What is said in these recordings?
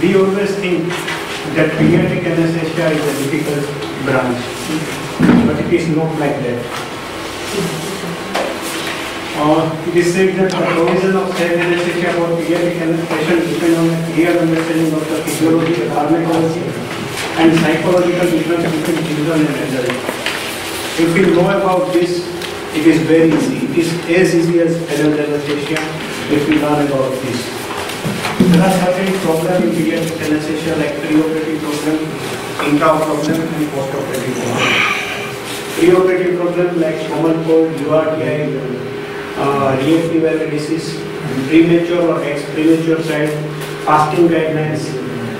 we always think that pediatric anesthesia is a difficult branch, but it is not like that. It is said that the provision of safe anesthesia for pediatric patients depends on a clear understanding of the physiology, pharmacology, and psychological difference between children and adults. If you know about this, it is very easy. It is as easy as adult anesthesia if you learn about this. There are certain problems in pediatric anesthesia like perioperative problem, intraoperative problem, and postoperative problem. Perioperative problem like common cold, URTI, reactive airway disease, premature or ex-premature child, fasting guidelines,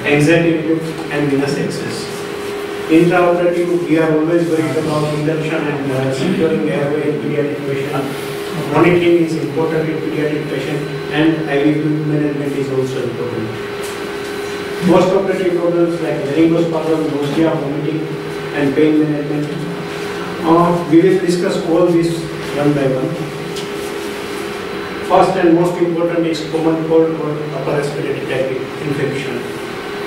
anxiety relief, and venous access. Intraoperative, we are always worried about induction and securing airway in pediatric patient. Monitoring is important in pediatric patient, and IV fluid management is also important. Postoperative problems like laryngosputum, nausea, vomiting, and pain management. We will discuss all these one by one. First and most important is common cold or upper respiratory tract infection.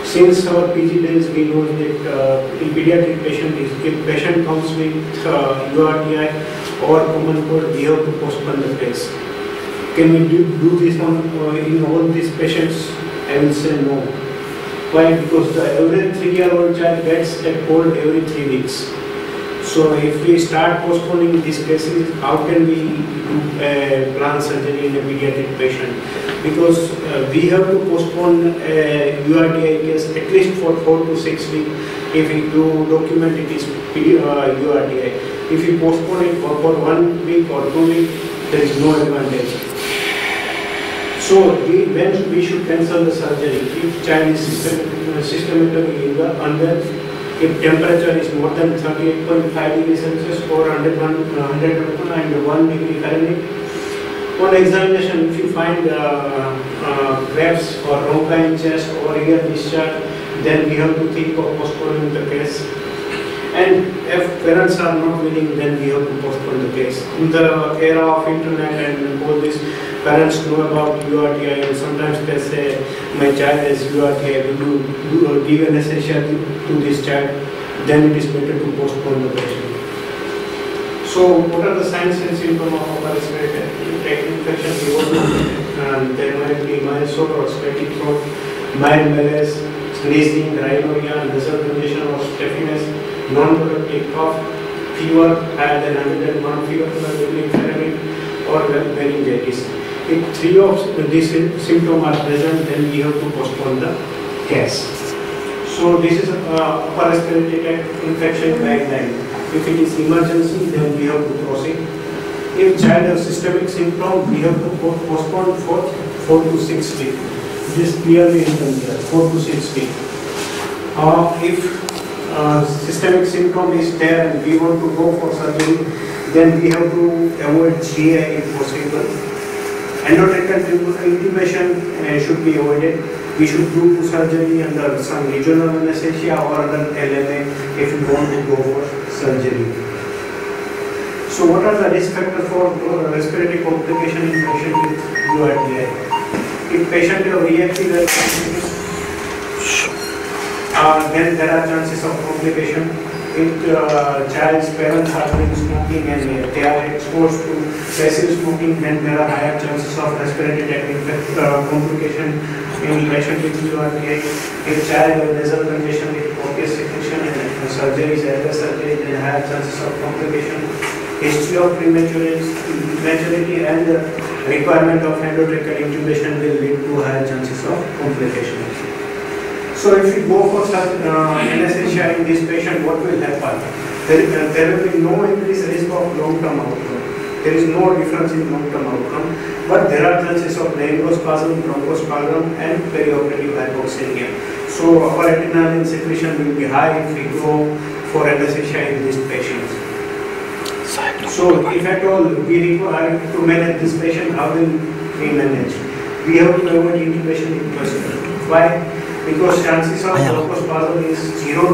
Since our PG days, we know that in pediatric patient, if patient comes with URTI or common cold, we have to postpone the case. Can we do this in all these patients? I will say no. Why? Because the every 3-year-old child gets a cold every 3 weeks. So if we start postponing these cases, how can we do plan surgery in a pediatric patient? Because we have to postpone URTI case at least for 4 to 6 weeks if we do document it is URTI. If we postpone it for 1 week or 2 weeks, there is no advantage. So when we should cancel the surgery if child is systematically unwell, if temperature is more than 38.5 degrees Celsius or 101 degree Fahrenheit. On examination, if you find grafts or ronchi in chest or ear discharge, then we have to think of postponing the case. And if parents are not willing, then we have to postpone the case. In the era of internet and all this, parents know about URTI and sometimes they say, my child has URTI, will you give anesthesia to this child? Then it is better to postpone the patient. So what are the signs and symptoms of upper respiratory tract infection? There might be mild sore or sweaty throat, mild malaise, sneezing, rhinorrhea, nasal congestion or stuffiness, non-productive cough, fever higher than 101 fever degree Fahrenheit, or meningitis. If 3 of these symptoms are present, then we have to postpone the case. So this is upper respiratory tract infection guideline. If it is emergency, then we have to proceed. If child has systemic symptom, we have to postpone for 4 to 6 weeks. This clearly written here, 4 to 6 weeks. If systemic symptom is there and we want to go for surgery, then we have to avoid GI if possible. Endotracheal intubation should be avoided. We should do surgery under some regional anesthesia or under LMA if we want to go for surgery. So what are the risk factors for respiratory complication in patient with URTI? If patient have reactive airway disease, then there are chances of complication. If child's parents are doing smoking and they are exposed to passive smoking, then there are higher chances of respiratory tract complication in patient with URTI. If child has nasal congestion with copious secretion and surgery is airway surgery, then higher chances of complication. History of prematurity and the requirement of endotracheal intubation will lead to higher chances of complication. So if you go for such anesthesia in this patient, what will happen? There will be no increased risk of long-term outcome. There is no difference in long-term outcome, but there are chances of laryngospasm, bronchospasm, and perioperative hypoxemia. So our adrenaline secretion will be high if we go for anesthesia in these patients. So if at all we require to manage this patient, how will we manage? We have to avoid intubation if possible. Why? because chances of bronchospasm is 0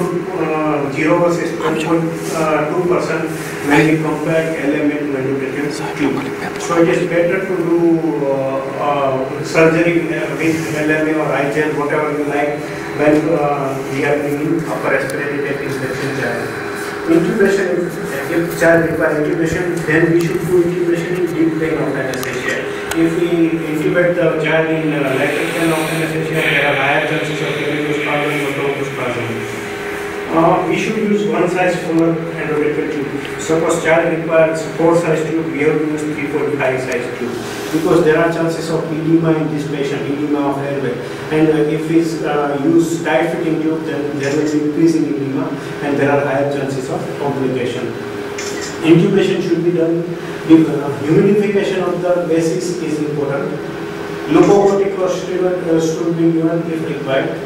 versus 1.2% when we compare LMA to endotracheal tube. So it is better to do surgery with LMA or IGL, whatever you like, when we are doing upper respiratory tract infection child. Intubation, if child requires intubation, then we should do intubation in deep plane of anesthesia. If we intubate the child in lateral plane of anesthesia, there are higher chances of perioperative or bronchospasm. We should use one size for endotracheal tube. Suppose child requires 4 size tube, we have to use 3.5 size tube, because there are chances of edema in this patient, edema of airway. And if we use tight fitting tube, then there will be increase in edema and there are higher chances of complication. Intubation should be done. Humidification of the basis is important. Lococorticosteroid should be given if required.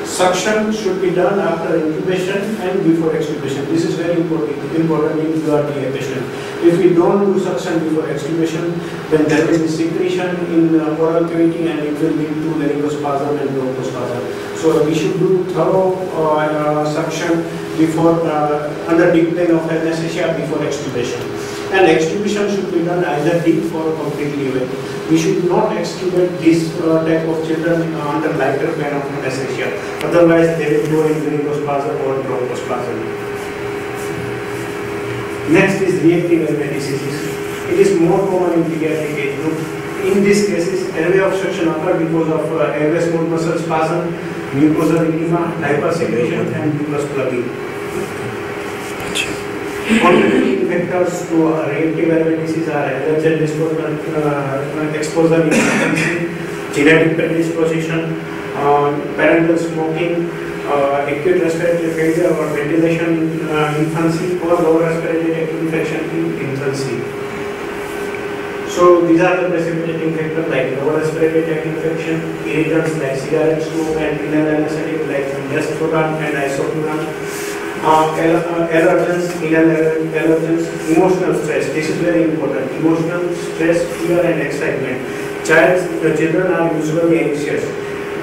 Suction should be done after intubation and before extubation. This is very important in URTA patient. If we don't do suction before extubation, then there will be secretion in oral cavity and it will lead to laryngospasm and bronchospasm. So we should do thorough suction before under deep plane of anesthesia before extubation. And extubation should be done either deep or completely away. We should not extubate this type of children under lighter plane of anesthesia. Otherwise, they will go in laryngospasm or bronchospasm. Next is reactive airway diseases. It is more common in pediatric age group. In these cases, airway obstruction occurs because of airway smooth muscle spasm, mucosal edema, hypersecretion, and mucus plugging. Contributing factors to reactive airway disease are allergen exposure in infancy, genetic predisposition, parental smoking, acute respiratory failure or ventilation in infancy, or lower respiratory tract infection in infancy. So these are the precipitating factors like lower respiratory tract infection, irritants like cigarette smoke and inhaled anesthetic like desfluran and isofuran. Allergens, allergens, emotional stress. This is very important. Emotional stress, fear, and excitement. Children are usually anxious.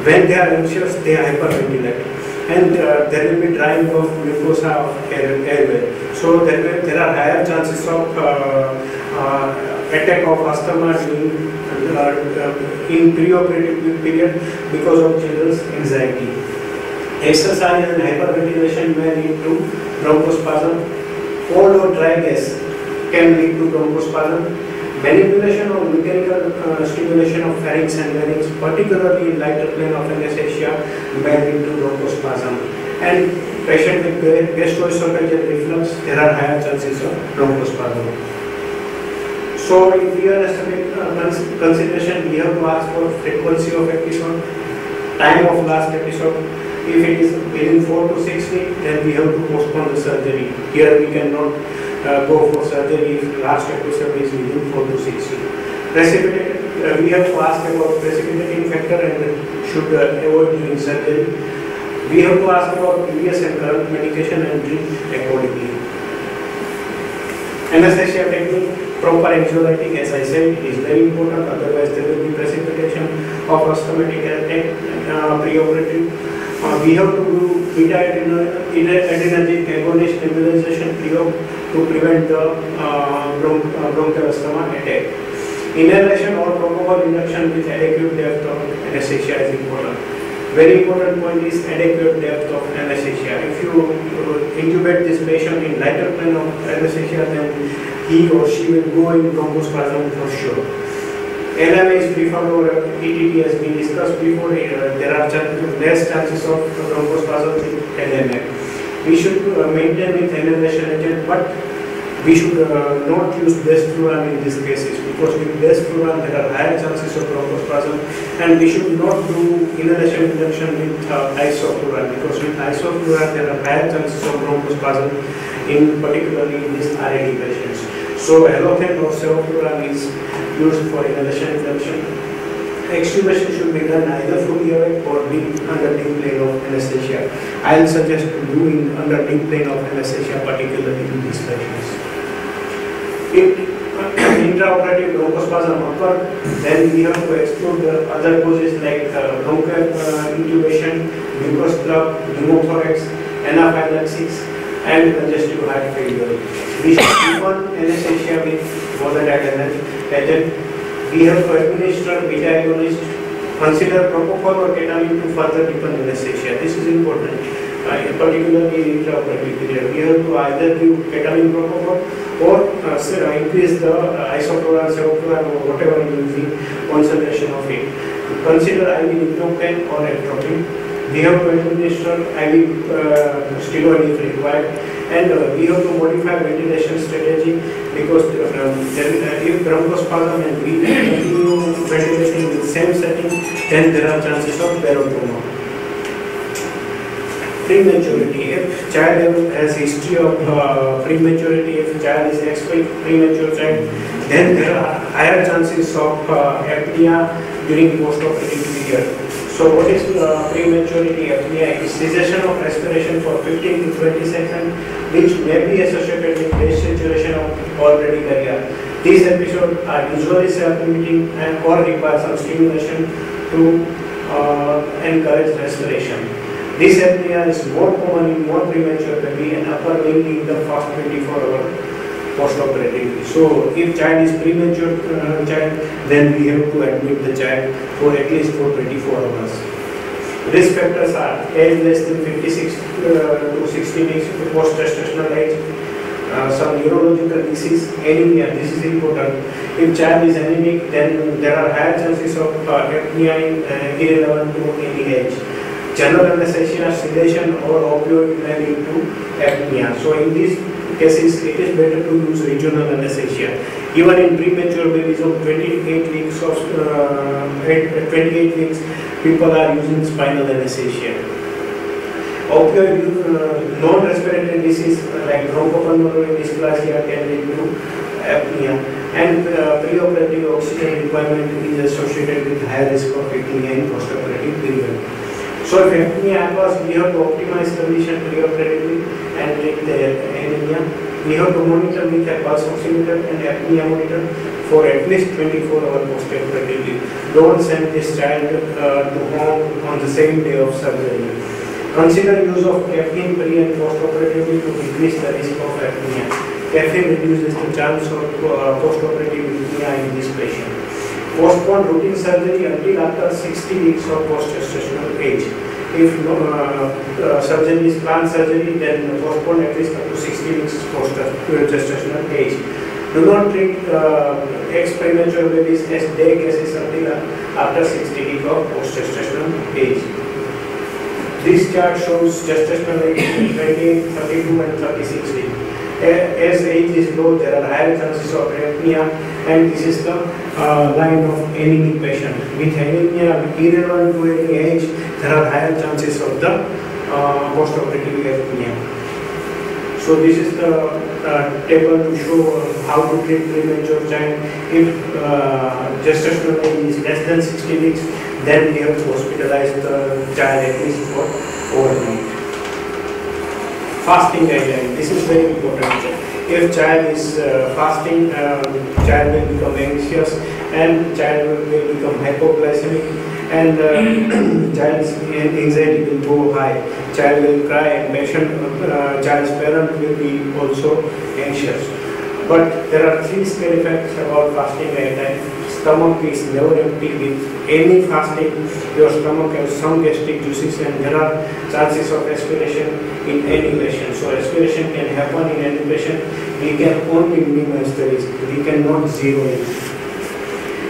When they are anxious, they hyperventilate, and there will be drying of mucosa of airway. So there are higher chances of attack of asthma in perioperative period because of children's anxiety. Exercise and hyperventilation may lead to bronchospasm. Cold or dry gas can lead to bronchospasm. Manipulation or mechanical stimulation of pharynx and larynx, particularly in lighter plane of anesthesia, may lead to bronchospasm. And patient with gastroesophageal reflux, there are higher chances of bronchospasm. So in realistic consideration, we have to ask for frequency of episode, time of last episode. If it is within 4 to 6 weeks, then we have to postpone the surgery. Here we cannot go for surgery if last episode is within 4 to 6 weeks. We have to ask about precipitating factor and should avoid doing surgery. We have to ask about previous and current medication and treat accordingly. Anesthesia technique, proper anxiolytic, as I said, is very important. Otherwise, there will be precipitation of asthmatic attack preoperative. We have to do beta-adrenergic agonist nebulization to prevent the bronchial asthma attack. Inhalation or propofol induction with adequate depth of anesthesia is important. Very important point is adequate depth of anesthesia. If you intubate this patient in lighter plane of anesthesia, then he or she will go in bronchospasm for sure. LMA is preferred over ETT as we discussed before. There are less chances of bronchospasm with LMA. We should maintain with inhalation agent, but we should not use desfluran in these cases, because with desfluran there are higher chances of bronchospasm, and we should not do inhalation induction with isofluran, because with isofluran there are higher chances of bronchospasm, particularly in these RAD patients. So halothane or sevofluran is used for inhalation induction. Extubation should be done either fully awake or under deep plane of anesthesia. I will suggest to do under deep plane of anesthesia, particularly in these patients. If intraoperative bronchospasm occurs, then we have to explore the other causes like bronchial intubation, mucus plug, pneumothorax, anaphylaxis, and congestive heart failure. We should keep on anesthesia with volatile agent. We have to administer beta agonist. Consider propofol or ketamine to further deepen anesthesia. This is important, particularly in intraoperative period. We have to either give ketamine propofol or increase the isoflurane, sevoflurane, or whatever you using concentration of it. Consider IV nitrocaine or atropine. We have to administer IV steroid if required, and we have to modify ventilation strategy because if bronchospasm and we continue ventilating in the same setting, then there are chances of barotrauma. Prematurity. If child has history of prematurity, if child is premature child, then there are higher chances of apnea during post-operative period. So what is prematurity? Apnea is cessation of respiration for 15 to 20 seconds, which may be associated with desaturation of already area. These episodes are usually self-limiting and or require some stimulation to encourage respiration. This apnea is more common in more premature baby and upper mainly in the first 24 hours post-operative. So if child is premature child, then we have to admit the child for at least for 24 hours. Risk factors are age less than 56 to 60 weeks to post-gestational age, some neurological disease, anemia. This is important. If child is anemic, then there are higher chances of apnea irrelevant to any age. General anesthesia, sedation, or opioid may lead to apnea. So in these cases, it is better to use regional anesthesia. Even in premature babies of 28 weeks, people are using spinal anesthesia. Opioid non-respiratory disease like bronchopulmonary dysplasia can lead to apnea, and preoperative oxygen requirement is associated with high risk of apnea in post-operative period. So if apnea occurs, we have to optimize condition preoperatively and treat the anemia. We have to monitor with a pulse oximeter and apnea monitor for at least 24 hours post-operatively. Don't send this child to home on the same day of surgery. Consider use of caffeine pre and post-operatively to decrease the risk of apnea. Caffeine reduces the chance of post-operative apnea in this patient. Postpone routine surgery until after 60 weeks of post-gestational age. If surgery is planned surgery, then postpone at least up to 60 weeks post-gestational age. Do not treat ex-premature babies as day cases until after 60 weeks of post-gestational age. This chart shows gestational age 28, 32 and 36 weeks. As age is low, there are higher chances of apnea, and this is the line of anemic patient. With anemia irrelevant to any age, there are higher chances of the post-operative apnea. So this is the table to show how to treat premature child. If gestational age is less than 60 weeks, then we have to hospitalize the child at least for overnight. Fasting guideline. This is very important. If child is fasting, child will become anxious and child will become hypoglycemic, and child's anxiety will go high. Child will cry and child's parent will be also anxious. But there are three scale effects about fasting guideline. Stomach is never empty. With any fasting, your stomach has some gastric juices and there are chances of aspiration in any patient. So aspiration can happen in any patient. We can only minimize the risk. We cannot zero it.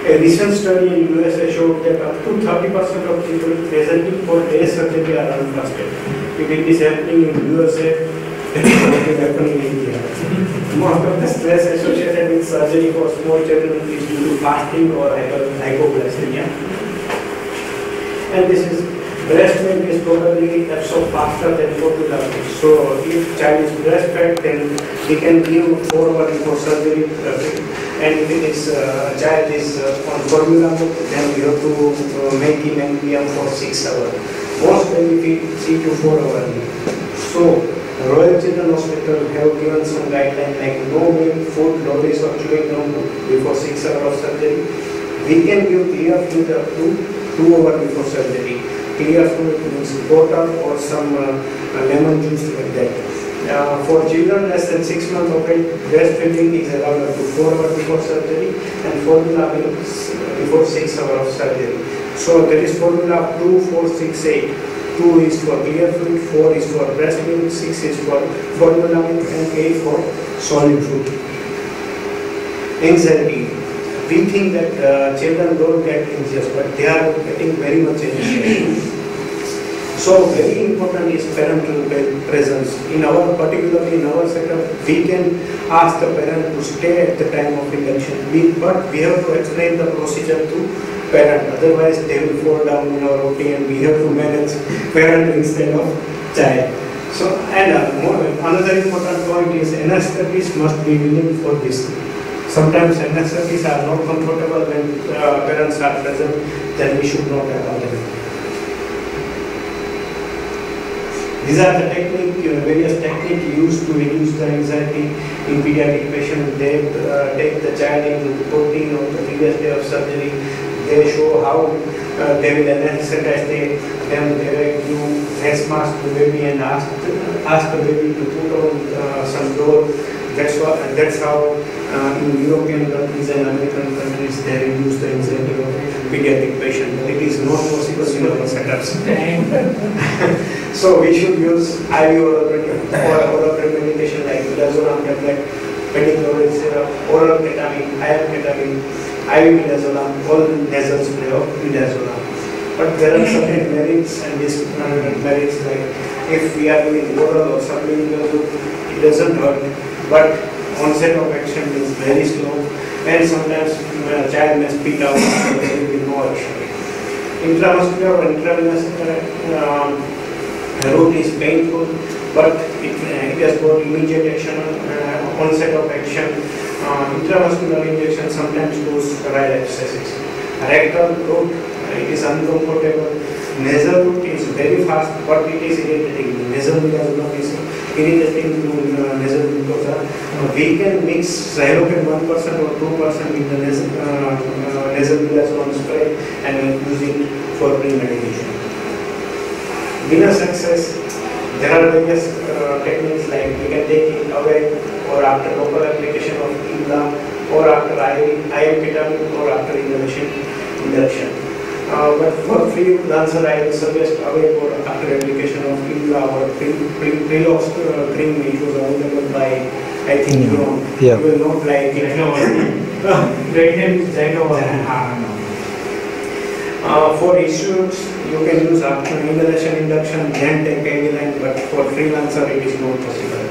A recent study in USA showed that up to 30% of people presenting for day surgery are unfasted. If it is happening in USA, it is happening in India. Most of the stress associated with surgery for small children is due to fasting or hypoglycemia. And this is breast milk is probably absorbed faster than formula milk. So if child is breastfed, then we can give 4 hours before surgery. And if it is child is on formula milk, then we have to make him NPM for 6 hours. Most benefit 3 to 4 hours. So Royal Children Hospital have given some guidelines like no milk, food, lollies or chewing gum before 6 hours of surgery. We can give clear food up to 2 hours before surgery. clear fluid means water or some lemon juice like that. For children less than 6 months of age, breastfeeding is allowed up to 4 hours before surgery and formula milk before 6 hours of surgery. So there is formula 2, 4, 6, 8. 2 is for clear fluid, 4 is for breast milk, 6 is for formula milk, and 8 for solid food. Anxiety. We think that children don't get anxious, but they are getting very much anxious. So very important is parental presence. Particularly in our setup, we can ask the parent to stay at the time of induction. But we have to explain the procedure to parent. Otherwise, they will fall down in our OT, and we have to manage parent instead of child. So, and another important point is anesthetists must be willing for this. Sometimes anesthetists are not comfortable when parents are present. Then we should not allow them. These are the various techniques used to reduce the anxiety in pediatric patients. They take the child into the OT on the previous day of surgery. They show how they will anesthetize them. They will do face mask to baby and ask the baby to put on some door. That's how in European countries and American countries they reduce the anxiety of pediatric patients. But it is not possible in our setups. So we should use IV oral medication like midazolam tablet, pediclorid syrup, oral ketamine, IM ketamine, IV midazolam, all nasal spray of midazolam. But there are certain merits and dismerits, like if we are doing oral or sublingual route, it doesn't hurt, but onset of action is very slow, and sometimes a child may spit out and there will be no action. Intramuscular or intravenous route is painful, but it has got immediate action, onset of action. Intramuscular injection sometimes cause sterile abscesses. Rectal route, it is uncomfortable. Nasal route is very fast, but it is irritating. Nasal midazolam is irritating to nasal mucosa. We can mix xylocaine 1% or 2% in the nasal midazolam spray and use it for pre-medication. Venous access, there are various techniques, like we can take it away or after local application of IMLA or after IM ketamine or after inhalation induction. But for free answer, I will suggest away or after application of IMLA or Prelox cream, which was available by, I think you will not like it. Great name is Zainova. For issues, you can use after inhalation induction, then take Aniline, but for freelancer it is not possible.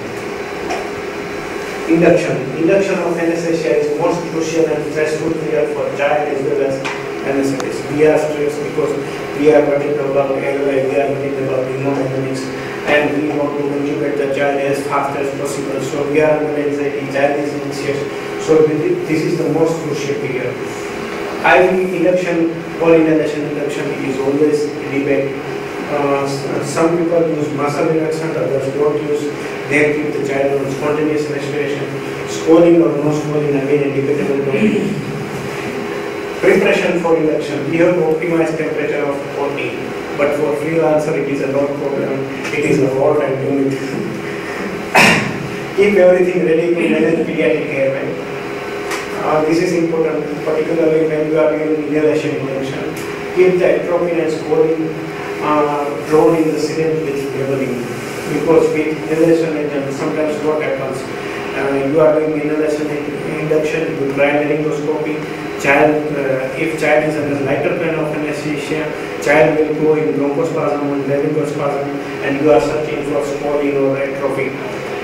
Induction of anesthesia is most crucial and stressful period for child as well as anesthetist. We are stressed because we are worried about airway, we are worried about hemodynamics, and we want to intubate the child as fast as possible. So we are under anxiety, child is anxious. So this is the most crucial period. IV induction or inhalation induction is always a debate. Some people use muscle relaxant, others don't use. They keep the child on spontaneous respiration. Schooling or no schooling, again a debatable topic. Preparation for induction. We have to optimize temperature of 40, but for freelancer it is a lot problem. It is a hot and humid. Keep everything ready to manage pediatric airway. This is important, particularly when you are doing inhalation induction. Keep the atropine and scoring drawn in the syringe with labeling, because with inhalation agent sometimes what happens, you are doing inhalation induction, you try laryngoscopy, if child is under lighter plan of anesthesia, child will go in bronchospasm and laryngospasm, and you are searching for scoring or atropine.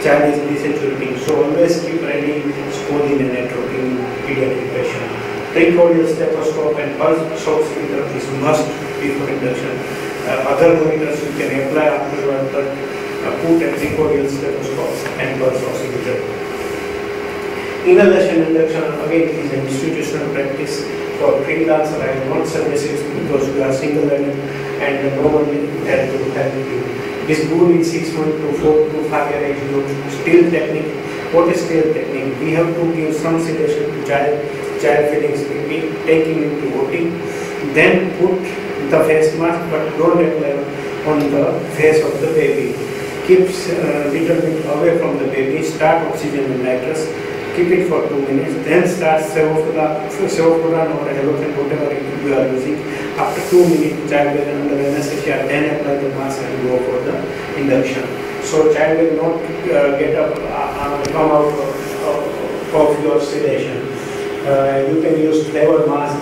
Child is desaturating, so always keep ready scoring and atropine in pediatric patient. Precordial stethoscope and pulse oximeter is must before induction. Other monitors you can apply afterward, but put a precordial stethoscope and pulse oximeter. Inhalation induction again is an institutional practice. For freelancer, I will not suggest it because we are single-handed and no one will help you. This good in 6 months to 4 to 5 year age group. Still technique. What is still technique? We have to give some sedation to child feedings. We take him into OT, then put the face mask, but don't apply on the face of the baby. Keep little bit away from the baby. Start oxygen nitrous. Keep it for 2 minutes. Then start sevoflurane or halogen, whatever you are using. After 2 minutes, child will under anesthesia. Then apply the mask and go for the induction. So child will not get up, come out of your sedation. You can use flavor mask.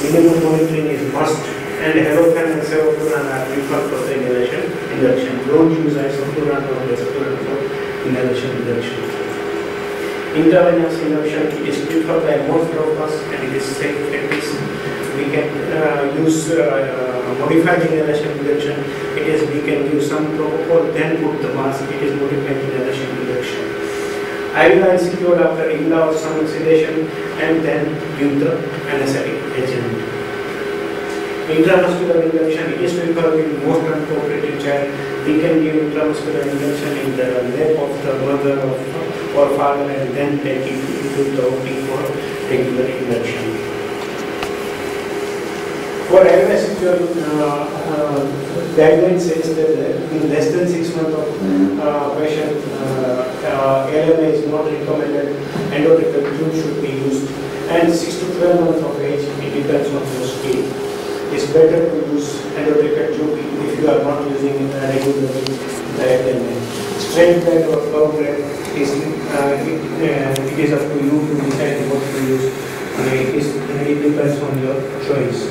Minimum monitoring is must. And halogen and sevoflurane are preferred for the induction. Don't use isoflurane or desoflurane for induction. Intravenous induction is preferred by most of us, and it is safe practice. We can use modified inhalation induction. We can use some propofol, then put the mask. It is modified inhalation induction. IV is secured after INLA or some sedation, and then give the anesthetic agent. Intramuscular injection is preferred in most uncooperative child. We can give intramuscular injection in the lap of the mother or father, and then take it into the OT for regular injection. For IVSQL, guidelines says that in less than 6 months of patient, LMA is not recommended. Endotracheal tube should be used, and 6 to 12 months of age, it depends on your skill. It's better to use endotracheal tube if you are not using regularly the LMA. Straight bed or curved bed, it is up to you to decide what to use. It depends on your choice.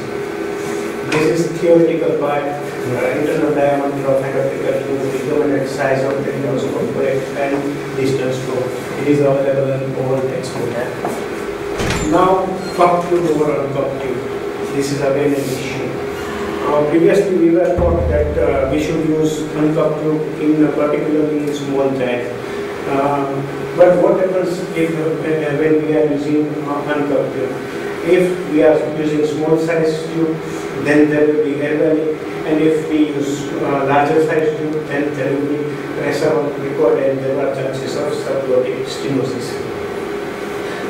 This is theoretical part. Internal diameter of endotracheal tube, recommended size of the endoscope, and distance flow. It is available in all textbooks. Now, cup tube over uncup tube. This is again an issue. Previously, we were taught that we should use uncup tube in particularly in small child. But what happens if when we are using uncup tube? If we are using small size tube, then there will be air valley, and if we use larger size tube, then there will be pressure on the record, and there are chances of subglottic stenosis.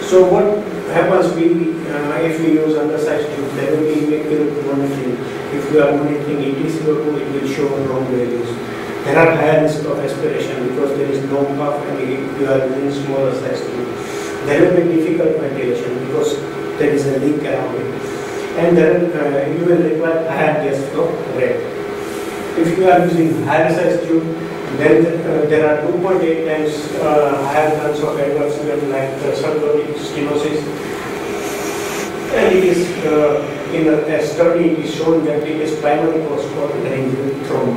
So what happens if we use undersized tube? There will be accurate monitoring. If you are monitoring ETCO2, it will show wrong values. There are higher risk of aspiration because there is no puff, and if you are using smaller size tube. There will be difficult ventilation because there is a leak around it, and then you will require higher gas flow rate. If you are using higher size tube, then there are 2.8 times higher chance of adverse event like subglottic stenosis. And it is in a study it is shown that it is primary cause for laryngeal trauma.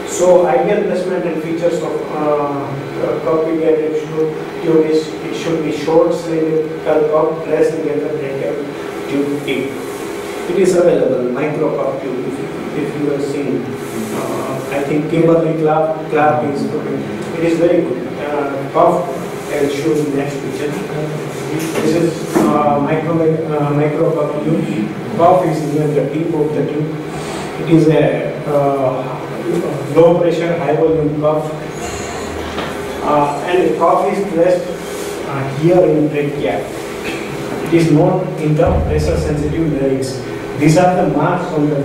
So ideal placement and features of Paediatric tube is it should be short, cylindrical cup placed near the tracheal tube tip. It is available, micro cup tube if you have seen. I think Kimberly Clark is good. It is very good. Cup, I will show you next picture. This is micro cup tube. Cup is near the tip of the tube. It is a low pressure, high volume cuff, and the cuff is placed here in trachea. It is not in the pressure sensitive larynx. These are the marks on the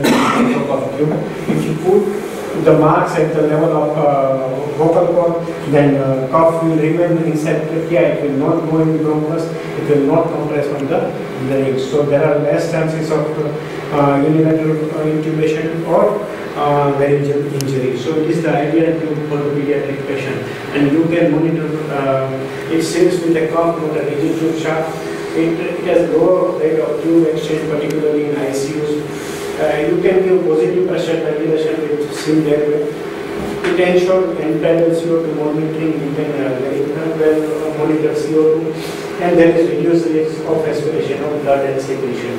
cuff tube. If you put the marks at the level of vocal cord, then cuff will remain inside trachea. It will not go in bronchus. It will not compress on the larynx. So there are less chances of unilateral intubation or laryngeal injury. So it is the ideal tube for the pediatric patient, and you can monitor. It seals with a cuff, not a rigid tube shaft. It has low rate of tube exchange, particularly in ICUs. You can give positive pressure ventilation with sealed airway. It ensures end-tidal CO2 monitoring. You can well monitor CO2, and there is reduced risk of aspiration of blood and secretion.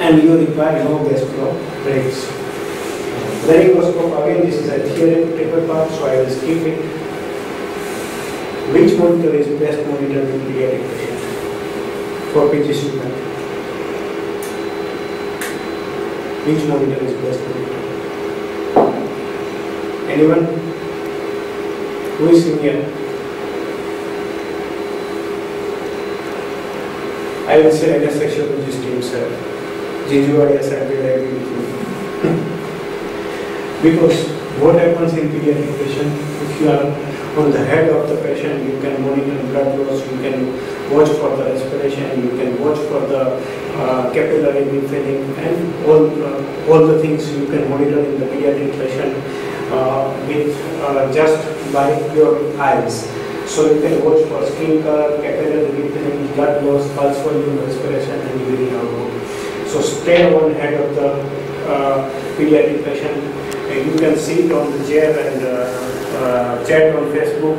And you require no gas flow rates. Laryngoscope, again, this is a theoretical part, so I will skip it. Which monitor is best monitor in pediatric patients for PG student? Which monitor is best monitor? Anyone? Who is senior? I will say anesthesiologist himself. gingivitis and because what happens in pediatric patient, if you are on the head of the patient, you can monitor blood loss, you can watch for the respiration, you can watch for the capillary infilling, and all the things you can monitor in the pediatric patient with just by your eyes. So you can watch for skin color, capillary infilling, blood loss, pulse volume, respiration, and urine output. So stay on head of the pediatric patient. You can sit on the chair and chat on Facebook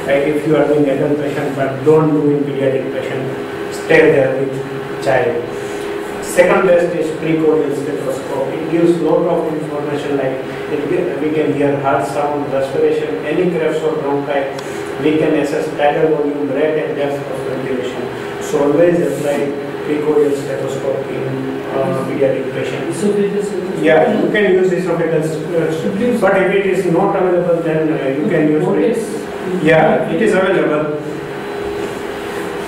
if you are doing adult patient, but don't do in pediatric patient. Stay there with child. Second best is precordial stethoscope. It gives lot of information like we can hear heart sound, respiration, any cracks or bronchi. We can assess tidal volume, rate and depth of ventilation. So always apply precordial stethoscope in pediatric patients. Yeah, you can use esophageal stethoscope, but if it is not available, then you can use it. Yeah, it is available.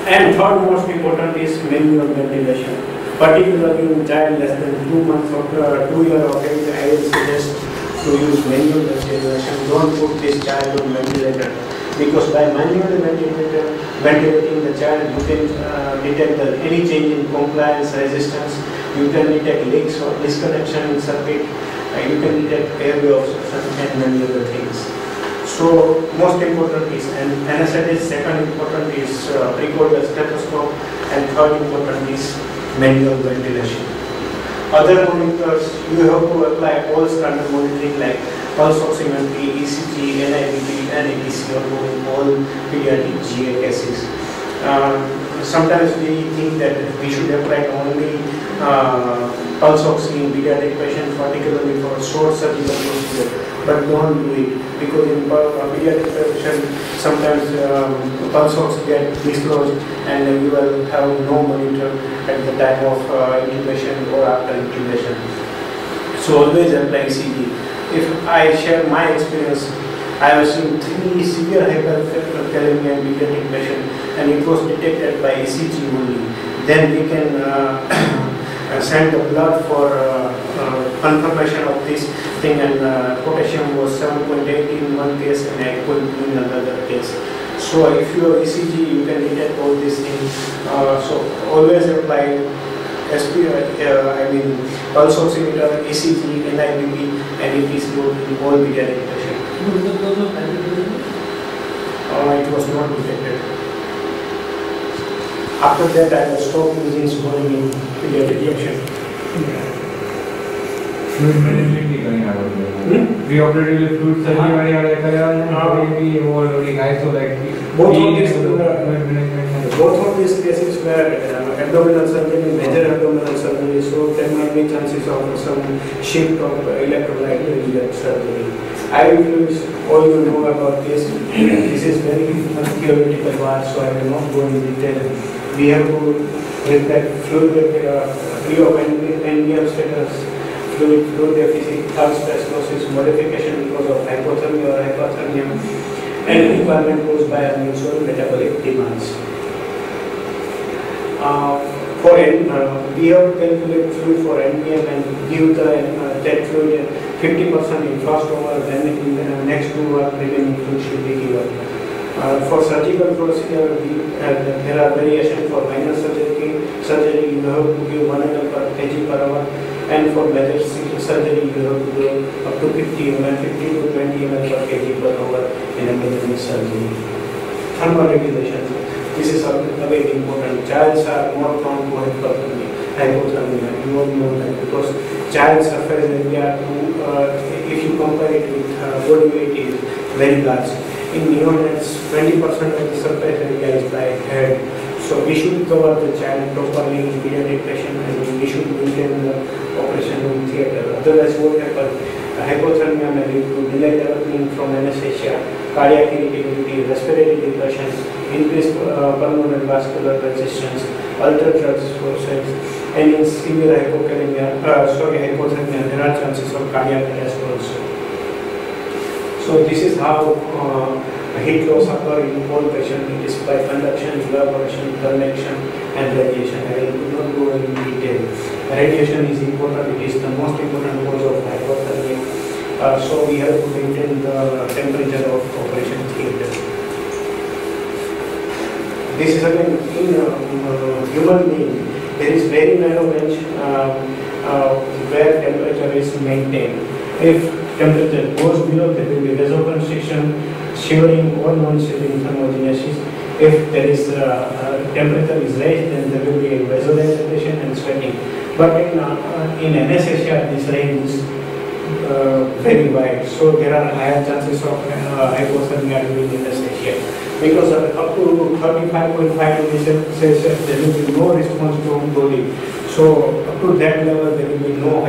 And third most important is manual ventilation. Particularly in child less than 2 months or 2 years of age, I will suggest to use manual ventilation. Don't put this child on ventilator, because by manually ventilating the child, you can detect any change in compliance, resistance. You can detect leaks or disconnection in circuit. You can detect airway obstruction and many other things. So most important is, and anesthesia, second important is precordial stethoscope, and third important is manual ventilation. Other monitors, you have to apply all standard monitoring like pulse oximetry, ECG, NIBP, and ATC in all pediatric GA cases. Sometimes we think that we should apply only pulse oxy in pediatric patients, particularly for short surgical procedure, but don't do it, because in pediatric patient sometimes pulse ox get dislodged and you will have no monitor at the time of intubation or after intubation. So always apply ECG. If I share my experience, I have seen 3 severe hyperkalemia in pediatric patient, and it was detected by ECG only. Then we can send the blood for confirmation of this thing, and potassium was 7.8 in one case and 8.2 in another case. So if you have ECG, you can detect all these things. So always apply pulse oximeter, ECG, NIBP, and it is good in all pediatric patients. It was not detected. After that, I was stopped using scoring in pediatric patient. Fluid management नहीं करनी है आपको। Preoperative fluid surgery वाली वाले करें भी वो लोग guys तो like both of these cases were abdominal surgery, major abdominal surgery, so there might be chances of some shift of electrolyte surgery. IV fluids, all you know about this. This is very theoretical part, so I will not go in detail. We have to reflect fluid pre-op status, fluid deficit, third stenosis, modification because of hypothermia or hyperthermia, and requirement goes by unusual metabolic demands. We have calculated fluid for NPM and give that fluid 50% in first hour, then in the next 2 hours remaining fluid should be given. For surgical procedure, there are variations. For minor surgery, you have to give 1 ml per kg per hour, and for major surgery, you have to give up to 50 to 20 ml per kg per hour in a major surgery. Thermal regulation. This is very important. Childs are more prone to hypothermia. You all know that, because child surface area, if you compare it with body weight, is very large. In neonates, 20% of the surface area is by head. So we should cover the child properly in pediatric patient, and we should maintain the operation room theatre. Otherwise, what happens? Hypothermia may lead to delayed development from anesthesia, cardiac irritability, respiratory depression, increased pulmonary vascular resistance, altered drug response, and in severe hypothermia, there are chances of cardiac arrest also. So this is how Heat loss occurs in all patients. It is by conduction, evaporation, convection, and radiation. I will not go in detail. Radiation is important. It is the most important cause of hypothermia. So we have to maintain the temperature of operation theatre. This is again in human being. There is very narrow range where temperature is maintained. If temperature goes below, there will be vasoconstriction, shivering, or non-shivering thermogenesis. If there is temperature is raised, then there will be vasodilatation and sweating. But in anesthesia, this range is very wide. So there are higher chances of hypothermia during anesthesia. Because up to 35.5 degrees Celsius, there will be no response from body. So up to that level, there will be no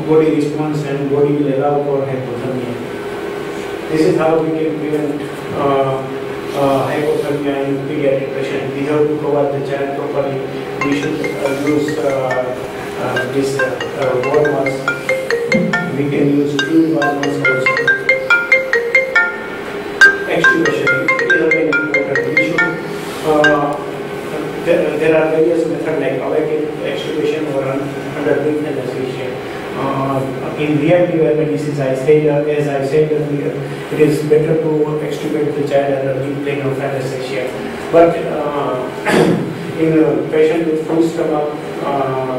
body response, and body will allow for hypothermia. This is how we can prevent hypothermia in pediatric patients. We have to cover the child properly. We should use this warm mask. We can use fluid warm mask also. Extubation is very important. We should. There are various methods like awakened extubation or underneath anesthesia. In reactive emergencies, as I said earlier, it is better to extubate the child under the plane of anesthesia. But in a patient with full stomach,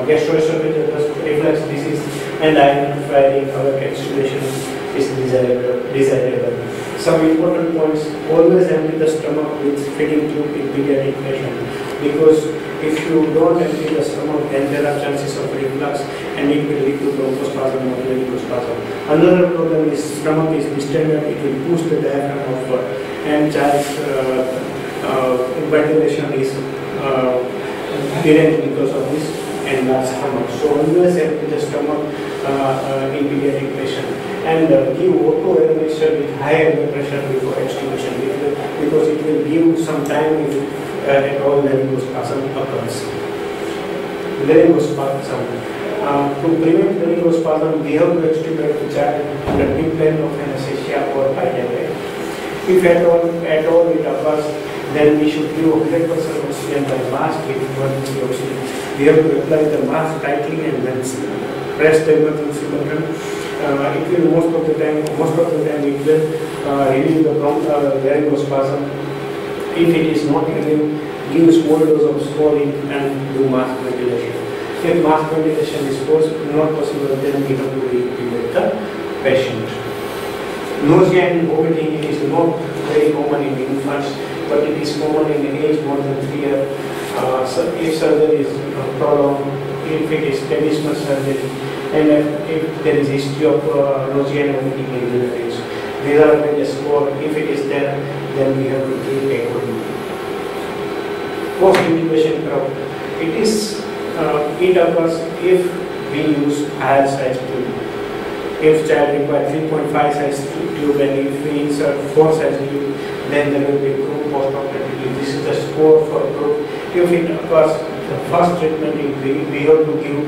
gastroesophageal reflux disease, and iron firing, our extubation is desirable. Some important points: always empty the stomach with feeding tube in pediatric patients, because if you don't empty the stomach, then there are chances of reflux, and it will lead to bronchospasm or varicospasm. Another problem is stomach is distended; it will push the diaphragm upward, and child's ventilation is deranged because of this enlarged stomach. So always empty the stomach in pediatric patient, and give auto-aeration with high air pressure before extubation, because it will give some time if at all varicospasm occurs. Varicospasm. To prevent varicospasm, we have to extubate the child under deep plane of anesthesia or Paediatric. If at all it occurs, then we should give 100% oxygen by mask with emergency oxygen. We have to apply the mask tightly and then press the emergency button. It will most of the time it will relieve the varicospasm. If it is not relieved, give small dose of scoring and do mask ventilation. If mask ventilation is not possible, then we have to reactivate the patient. Nausea and vomiting, it is not very common in infants, but it is common in age more than 3 years. So if surgery is prolonged, if it is traditional surgery, and if there is history of nausea and vomiting in relatives, these are various score. If it is there, then we have to treat accordingly. Post-intubation curve, it occurs if we use higher size tube. If child requires 3.5 size tube, and if we insert 4 size tube, then there will be group post-operatively. This is the score for group. If it occurs, the first treatment we have to give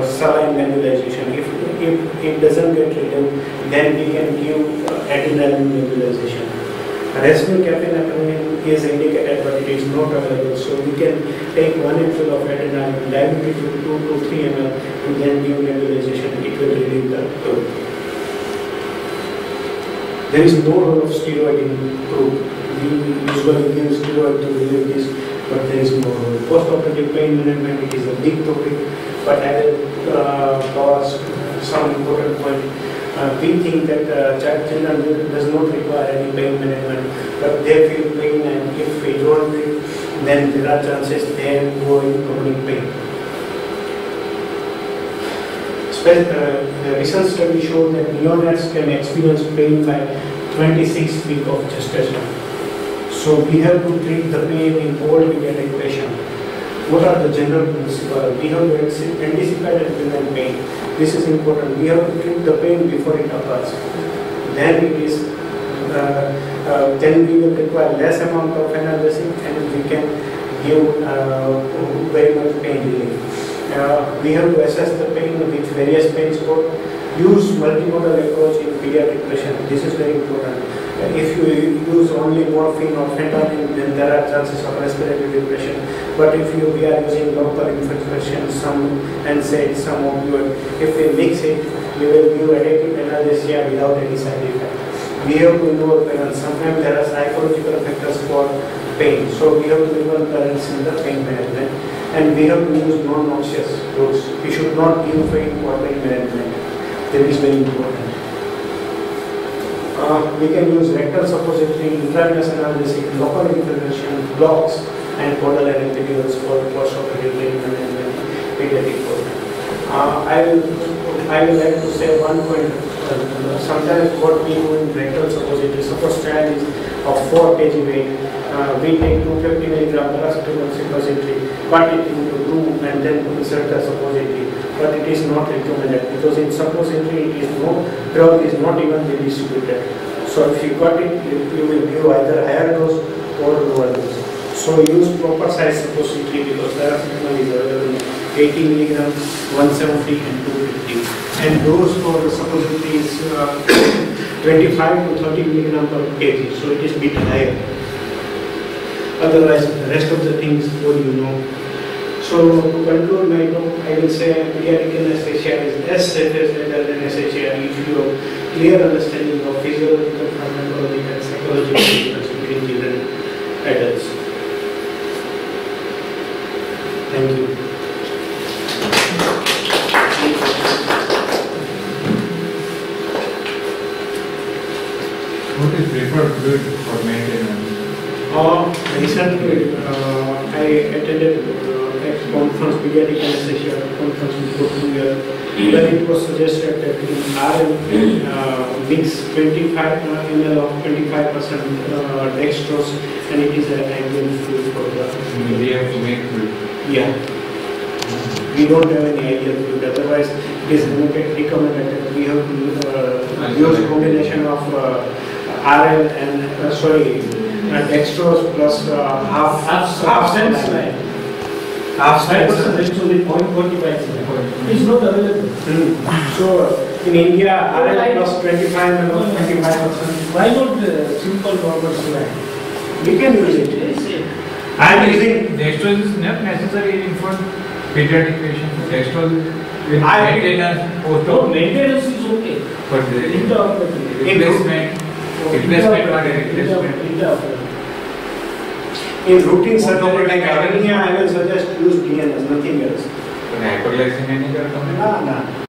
saline nebulization. If it doesn't get relieved, then we can give adrenaline nebulization. Rescue caffeine is indicated, but it is not available. So we can take 1 ml of adrenaline, dilute it to 2 to 3 ml, and then give nebulization. It will relieve the group. There is no role of steroid in group. We usually give steroid to relieve this, but there is no role. Post-operative pain management, it is a big topic, but I will cover some important point. We think that children does not require any pain management, but they feel pain, and if we don't do it, then there are chances they go in chronic pain. The recent study showed that neonates can experience pain by 26 weeks of gestation. So we have to treat the pain in all pediatric patients. What are the general principles? We have to anticipate and prevent pain. This is important. We have to treat the pain before it occurs. Then it is. Then we will require less amount of analgesic, and we can give very much pain relief. We have to assess the pain with various pain scores. Use multimodal approach in pediatric patients. This is very important. If you use only morphine or fentanyl, then there are chances of respiratory depression. But if we are using local infection, and say some opioid, if we mix it, we will give adequate analgesia without any side effect. We have to involve parents. Sometimes there are psychological factors for pain, so we have to involve parents in the pain management. And we have to use non-noxious drugs. We should not give pain for pain management. That is very important. We can use rectal suppository, intravenous analgesic, local intervention, blocks, and podal antivirals for postoperative pain management pediatric program. I will like to say one point. Sometimes what we do in rectal suppository, suppose child is of 4 kg weight, we take 250 mg paracetamol suppository, cut it into 2 and then insert the suppository. But it is not recommended because in suppository drug is not evenly distributed. So if you cut it, you will give either higher dose or lower dose. So use proper size suppository because paracetamol is available in 80 mg, 170 and 250. And dose for the suppository is 25 to 30 mg per kg. So it is a bit higher. Otherwise, the rest of the things all you know. So to conclude my talk, I will say pediatric anesthesia is as safe as adult anesthesia if you have clear understanding of physiological, pharmacological, and psychological difference between children and adults. Thank you. What is preferred fluid for maintenance? Recently, I attended conference, pediatric anesthesia conference before 2 years, where it was suggested that in RM mix 25 ml of 25% dextrose, and it is an ideal fluid for the. We have to make fluid. Yeah. We don't have any ideal fluid. Otherwise, it is recommended that we have to use combination of RL and dextrose plus half cent. Half percent is only 0.45. It's not available. So in India, RL plus 25 and 25%. Why not simple normal saline? We can use it. I am using dextrose is not necessary in for pediatric patients. Dextrose with maintenance. No, maintenance is okay. But the replacement. In routine surgery like hernia, I will suggest use DNS, nothing else. Hyperglycemia नहीं करता हूँ। ना